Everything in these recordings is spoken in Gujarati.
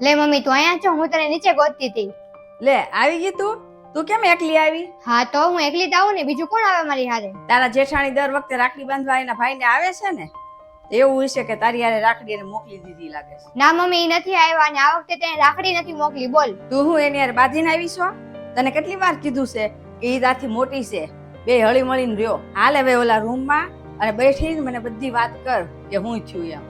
લે મમ્મી તું અહીંયા છો, હું તને નીચે ગોતતી હતી. લે આવી ગઈ તું કેમ એકલી આવી? હા તો હું એકલી જ આવું ને, બીજું કોણ આવે મારી હારે? તારા જેઠાણી દર વખતે રાખડી બાંધવા એના ભાઈને આવે છે ને, એવું હશે કે તારી હારે રાખડી એને મોકલી દીધી લાગે છે. ના મમ્મી, ઈ નથી આવ્યા અને આ વખતે તેને રાખડી નથી મોકલી. બોલ તું હું એની હારે બાંધીને આવી છો? તને કેટલી વાર કીધું છે કે ઈ તારથી મોટી છે, બે હળી મળીને રહ્યો. હાલ હવે ઓલા રૂમમાં અને બેઠીને મને બધી વાત કર કે હું થયું એમ.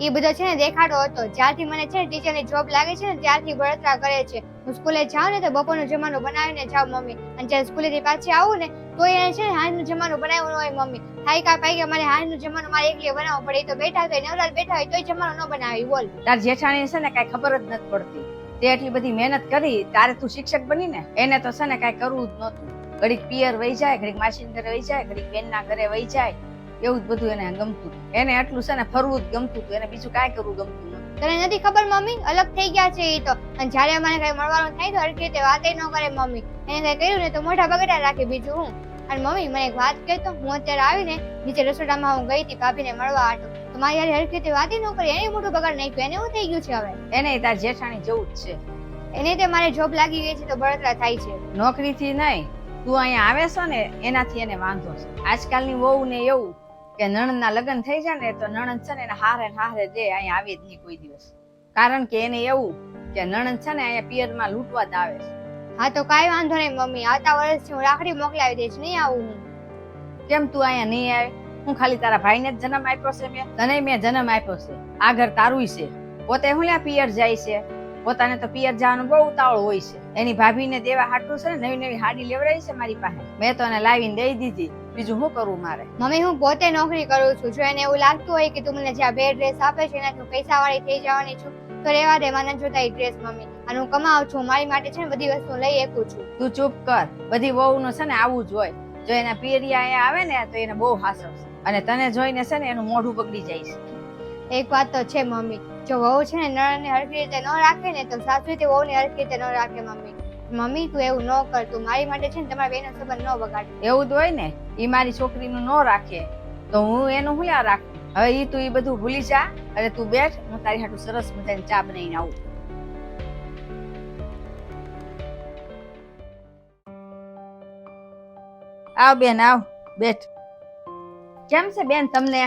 એ બધો છે ને દેખાડો હતો. જ્યારથી મને છે ને ટીચરની જોબ લાગે છે ને ત્યારથી બળતરા કરે છે. હું સ્કૂલે જાઉં ને તો બપોરનો જમવાનું બનાવીને જાઉં મમ્મી, અને જ્યારે સ્કૂલેથી પાછી આવું ને તો એને છે ને હાંજનું જમવાનું બનાવ્યું ન હોય મમ્મી. થાય કા પાઈ કે મારે હાંજનું જમવાનું મારે એકલી બનાવવું પડે. એ તો બેઠા હોય નવરાત બેઠા હોય તોય જમવાનું ન બનાવી. બોલ તાર જેઠાણી છે ને કઈ ખબર જ નથી પડતી. તે એટલી બધી મહેનત કરી, તારે તું શિક્ષક બની ને, એને તો છે ને કઈ કરવું જ નહોતું. ઘડીક પિયર વહી જાય, ઘડીક માસીન ઘરે વહી જાય, ઘડીક બેનના ઘરે વહી જાય, એવું જ બધું એને ગમતું. એને એટલું છે ને ફરવું જ ગમતું હતું, એને બીજું કાંઈ કરવું ગમતું નતું. તને નથી ખબર મમ્મી, અલગ થઈ ગયા છે એ તો. અને જ્યારે અમારે કઈ મળવાનું થાય તો હરખી રીતે વાતે ન કરે મમ્મી. એને કઈ કર્યું ને તો મોઢા બગડા રાખે, બીજું હું. અને મમ્મી મને એક વાત કહે તો, હું અત્યારે આવીને નીચે રસોડામાં હું ગઈ હતી ભાભીને મળવા આટો, તો મારી યાર હરખી રીતે વાતે ન કરી, એને મોઢું બગાડ નાખ્યું. એને શું થઈ ગયું છે હવે? એને તાર જેઠાણી જેવું જ છે. એને તે મારે જોબ લાગી ગઈ છે તો બળતરા થાય છે. નોકરીથી નહીં, તું અહીંયા આવે છો ને એનાથી એને વાંધો છે. આજકાલની વહુ ને એવું કે નણંદના લગ્ન થઈ જાય ને તો નણંદ છે ને એને હારે ને હારે દે, અહીંયા આવે જ નહીં કોઈ દિવસ. કારણ કે એને એવું કે નણંદ છે ને અહીંયા પિયરમાં લૂંટવા જ આવે છે. હા તો કાંઈ વાંધો નહીં મમ્મી, આવતા વર્ષથી હું રાખડી મોકલાવી દઈશ. નહીં આવું હું. કેમ તું અહીંયા નહીં આવે? હું ખાલી તારા ભાઈને જ જન્મ આપ્યો છે? મેં જન્મ આપ્યો છે. આ ઘર તારું છે. પોતે હું લ્યા પિયર જાય છે, પોતાને તો પિયર જવાનું બહુ ઉતાવળ હોય છે. એની ભાભીને દેવા હાટું છે ને નવી નવી હાડી લેવડાવી છે મારી પાસે. મેં તો એને લાવીને દઈ દીધી, બીજું શું કરવું મારે? મમ્મી હું પોતે નોકરી કરું છું. જો એને એવું લાગતું હોય કે તું મને જ્યાં બે ડ્રેસ આપે છે એનાથી હું પૈસા વાળી થઈ જવાની છું તો રેવા દે, મને જોતા એ ડ્રેસ મમ્મી. અને હું કમાઉં છું, મારી માટે છે ને બધી વસ્તુ લઈ શકું છું. તું ચૂપ કર. બધી વહુનું છે ને આવું જ હોય. જો એના પિયરિયા અહીંયા આવે ને તો એને બહુ હાસવશે, અને તને જોઈને છે ને એનું મોઢું બગડી જાય છે. એક વાત તો છે મમ્મી, જો વહુ છે ને નણંદને હરખી રીતે ન રાખે ને તો સાસુ રીતે વહુને હરખી રીતે ન રાખે મમ્મી. મમ્મી તું એવું ન કર, તું મારી માટે છે ને તમારા બેનો સંબંધ ન બગાડ. એવું જ હોય ને, ઈ મારી છોકરીનું ન રાખે તો હું એનું હું રાખું? હવે ઈ તું ઈ બધું ભૂલી જા. અરે તું બેઠ, હું તારી હાટુ સરસ મજાની ચા બનાવીને આવું. આવ બેન, આવ બેઠ. કેમ છે બેન તમને?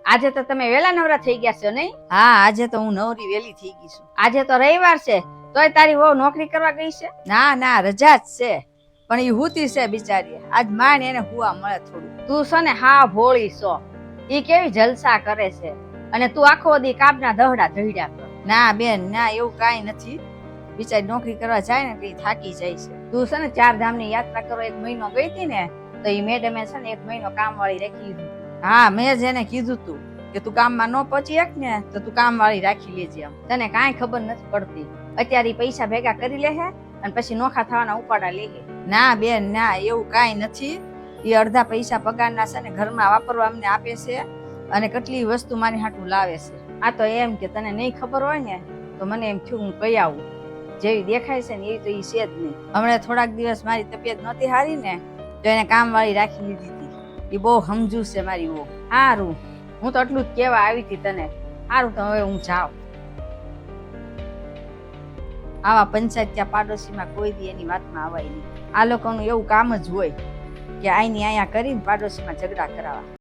આજે તો તમે વેલા નવરા થઈ ગયા છો નહીં? હા, આજે તો હું નવરી વેલી થઈ ગઈ છું. આજે તો રવિવાર છે તોય તારી વહુ નોકરી કરવા ગઈ છે? ના રજા જ છે, પણ ઈ હુતી છે બિચારી. આજ માંડ એને હુવા મળે થોડું. તું છે ને હા ભોળી છો. ઈ કેવી જલસા કરે છે અને તું આખો દી કાબના દહડા ધઈડા કર. ના બેન ના, એવું કાઈ નથી. બિચારી નોકરી કરવા જાય ને કઈ થાકી જાય છે. તું છે ને 4 ધામની યાત્રા કરવા 1 મહિનો ગઈ હતી ને તો ઈ મેડમે છે ને 1 મહિનો કામવાળી રાખી લીધી. હા, મેં જ એને કીધું તું કે તું કામમાં ન પહોંચી એક ને તો તું કામવાળી રાખી લેજે એમ. તને કાંઈ ખબર નથી પડતી. અત્યારે પૈસા ભેગા કરી લે હે અને પછી નોખા થવાના ઉપાડા લે. ના બેન ના, એવું કાંઈ નથી. એ અડધા પૈસા પગારના છે ને ઘરમાં વાપરવા અમને આપે છે અને કેટલી વસ્તુ મારી હાટું લાવે છે. આ તો એમ કે તને નહીં ખબર હોય ને તો મને એમ થયું હું કહી આવું. જેવી દેખાય છે ને એ તો એ છે જ નહીં. હમણાં થોડાક દિવસ મારી તબિયત નહોતી સારી ને તો એને કામવાળી રાખી લીધી હતી. એ બહુ સમજુ છે મારી વહુ. સારું, હું તો એટલું જ કહેવા આવી હતી તને. સારું તો હવે હું જાઉં. આવા પંચાયત ત્યાં પાડોશીમાં કોઈ દી એની વાતમાં આવાય નહીં. આ લોકોનું એવું કામ જ હોય કે આઈની અહીંયા કરીને પાડોશીમાં ઝઘડા કરાવવા.